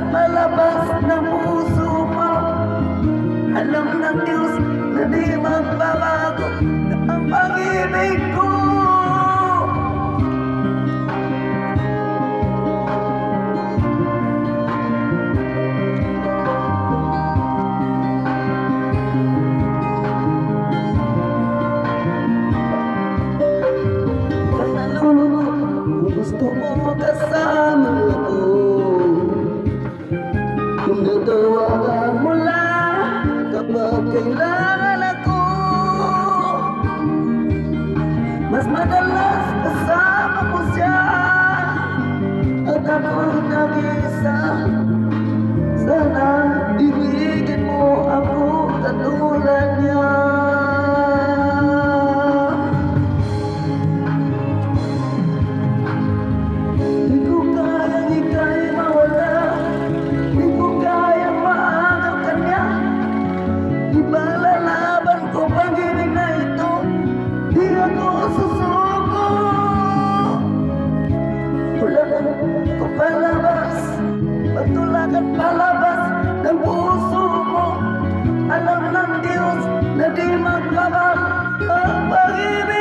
palabas ng puso mo. Alam ng Diyos na di magbabago na ang pag-ibig ko. Gusto mo kasama ako, kung natawagan mo lang kapag kailangan ako. Mas madalas kasama ko siya at ako nag-isa. Sana ibigin mo ako katulad niya. Palabas, patulakan palabas ng puso mo. Alam ng Diyos na di magbabago ang pag-ibig.